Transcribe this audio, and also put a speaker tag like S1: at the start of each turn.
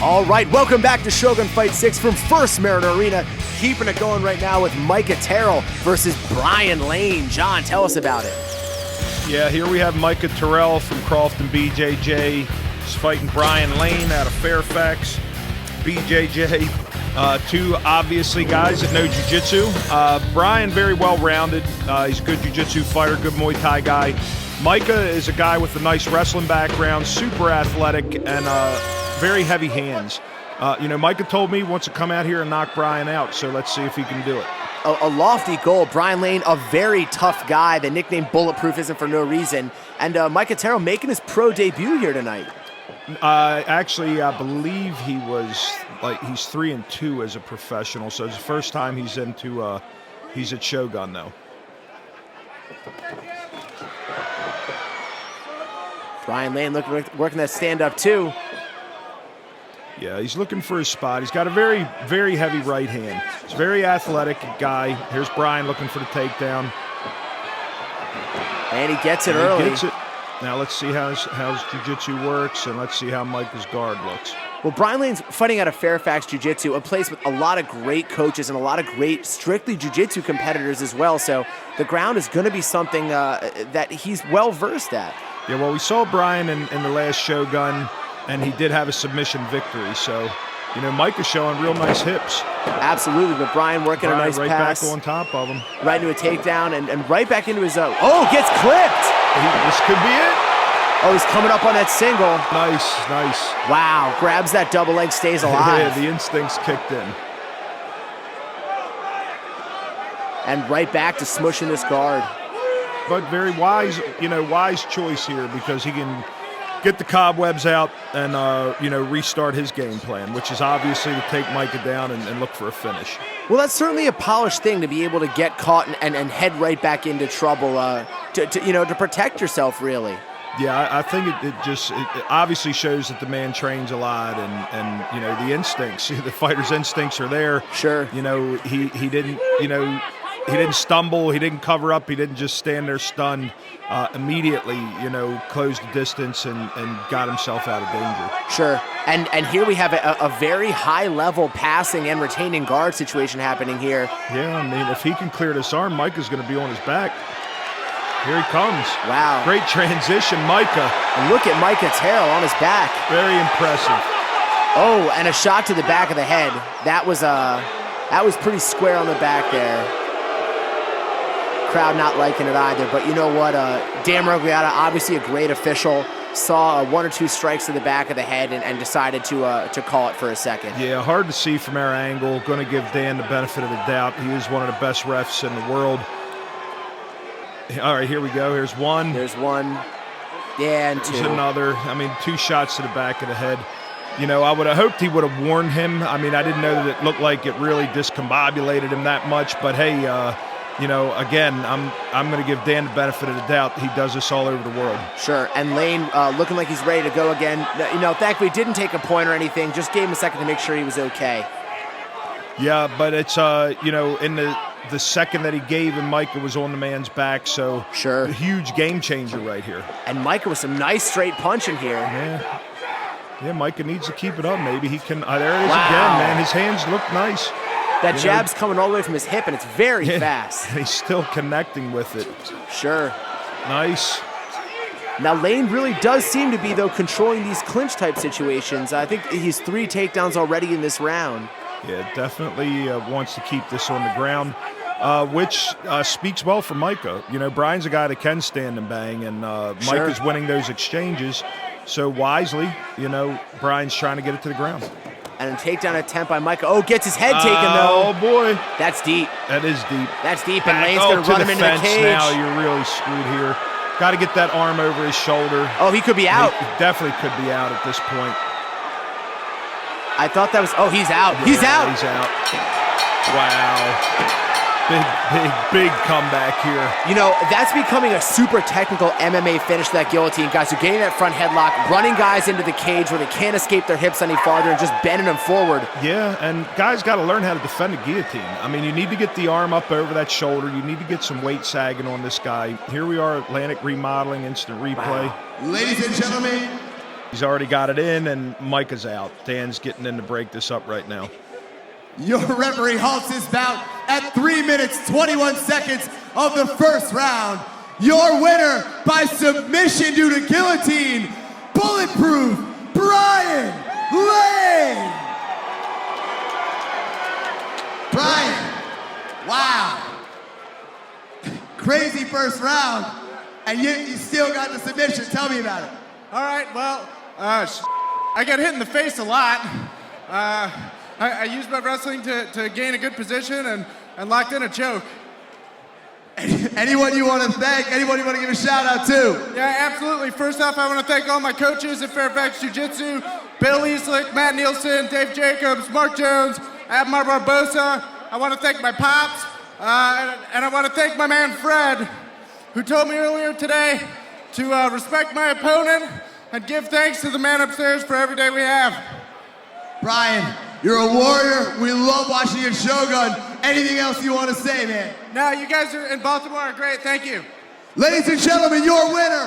S1: All right, welcome back to Shogun Fight 6 from First Mariner Arena. Keeping it going right now with Micah Terrill versus Bryan Lane. John, tell us about it.
S2: Yeah, here we have Micah Terrill from Crofton BJJ. He's fighting Bryan Lane out of Fairfax BJJ. Two obviously guys that know jiu-jitsu. Bryan very well-rounded. He's a good jiu-jitsu fighter, good Muay Thai guy. Micah is a guy with a nice wrestling background, super athletic, and very heavy hands. Micah told me he wants to come out here and knock Bryan out, so let's see if he can do it.
S1: A lofty goal. Bryan Lane, a very tough guy. The nickname Bulletproof isn't for no reason. And Micah Terrill making his pro debut here tonight.
S2: Actually, I believe he's 3-2 as a professional, so it's the first time he's he's at Shogun though.
S1: Bryan Lane working that stand-up too.
S2: Yeah, he's looking for his spot. He's got a very, very heavy right hand. He's a very athletic guy. Here's Bryan looking for the takedown.
S1: And he gets it early.
S2: He gets it. Now let's see how his jiu-jitsu works, and let's see how Micah's guard looks.
S1: Well, Bryan Lane's fighting out of Fairfax Jiu-Jitsu, a place with a lot of great coaches and a lot of great strictly jiu-jitsu competitors as well. So the ground is going to be something that he's well-versed at.
S2: Yeah, well, we saw Bryan in the last Shogun, and he did have a submission victory. So, Micah's showing real nice hips.
S1: Absolutely, but Bryan working a nice
S2: right
S1: pass.
S2: Back on top of him.
S1: Right into a takedown and right back into his own. Oh, gets clipped!
S2: This could be it.
S1: Oh, he's coming up on that single.
S2: Nice.
S1: Wow, grabs that double leg, stays alive.
S2: Yeah, the instincts kicked in.
S1: And right back to smushing this guard.
S2: But very wise choice here, because he can get the cobwebs out and, restart his game plan, which is obviously to take Micah down and look for a finish.
S1: Well, that's certainly a polished thing to be able to get caught and head right back into trouble to protect yourself, really.
S2: Yeah, I think it obviously shows that the man trains a lot, and the instincts, the fighter's instincts are there.
S1: Sure.
S2: He didn't stumble, he didn't cover up, he didn't just stand there stunned. Immediately, closed the distance and got himself out of danger.
S1: Sure. And here we have a very high-level passing and retaining guard situation happening here.
S2: Yeah, I mean, if he can clear this arm, Micah's going to be on his back. Here he comes.
S1: Wow.
S2: Great transition, Micah.
S1: And look at Micah Terrill on his back.
S2: Very impressive.
S1: Oh, and a shot to the back of the head. That was pretty square on the back there. Crowd not liking it either, but you know what? Dan Rogliata, obviously a great official, saw one or two strikes to the back of the head and decided to call it for a second.
S2: Yeah, hard to see from our angle. Going to give Dan the benefit of the doubt. He is one of the best refs in the world. All right, here we go. Here's one.
S1: There's one. Yeah, and two.
S2: There's another. I mean, 2 shots to the back of the head. I would have hoped he would have warned him. I mean, I didn't know that it looked like it really discombobulated him that much, but hey, again, I'm going to give Dan the benefit of the doubt. He does this all over the world. Sure,
S1: and Lane looking like he's ready to go again. Thankfully didn't take a point or anything. Just gave him a second to make sure he was okay.
S2: Yeah, but it's in the second that he gave him, Micah was on the man's back, so
S1: sure,
S2: a huge game changer right here.
S1: And Micah with some nice straight punching here.
S2: Yeah, Micah needs to keep it up. Maybe he can. There it is again, man. His hands look nice.
S1: That jab's coming all the way from his hip, and it's very fast.
S2: And he's still connecting with it.
S1: Sure.
S2: Nice.
S1: Now, Lane really does seem to be, though, controlling these clinch-type situations. I think he's 3 takedowns already in this round.
S2: Yeah, definitely wants to keep this on the ground, which speaks well for Micah. Bryan's a guy that can stand and bang, and Micah's winning those exchanges. So wisely, Bryan's trying to get it to the ground.
S1: And a takedown attempt by Micah. Oh, gets his head taken, though.
S2: Oh, boy.
S1: That's deep.
S2: That is deep.
S1: That's deep, and Lane's going to run him into the cage.
S2: Now you're really screwed here. Got to get that arm over his shoulder.
S1: Oh, he could be out.
S2: He definitely could be out at this point.
S1: I thought that was... Oh, he's out.
S2: Yeah,
S1: he's out.
S2: He's out. Wow. Big comeback here.
S1: That's becoming a super technical MMA finish, that guillotine. Guys are getting that front headlock, running guys into the cage where they can't escape their hips any farther and just bending them forward.
S2: Yeah, and guys got to learn how to defend a guillotine. I mean, you need to get the arm up over that shoulder. You need to get some weight sagging on this guy. Here we are, Atlantic Remodeling, instant replay.
S3: Ladies and gentlemen,
S2: He's already got it in, and Micah's out. Dan's getting in to break this up right now.
S3: Your referee halts his bout at 3 minutes, 21 seconds of the first round. Your winner by submission due to guillotine, bulletproof, Bryan Lane. Bryan, wow. Crazy first round, and yet you still got the submission. Tell me about it.
S4: All right, well, I got hit in the face a lot. I used my wrestling to gain a good position and locked in a choke.
S3: Anyone you want to thank? Anyone you want to give a shout out to?
S4: Yeah, absolutely. First off, I want to thank all my coaches at Fairfax Jiu-Jitsu, Bill Easlick, Matt Nielsen, Dave Jacobs, Mark Jones, Admar Barbosa. I want to thank my pops, and I want to thank my man Fred, who told me earlier today to respect my opponent and give thanks to the man upstairs for every day we have.
S3: Bryan, you're a warrior. We love watching you at Shogun. Anything else you want to say, man?
S4: No, you guys in Baltimore are great. Thank you.
S3: Ladies and gentlemen, your winner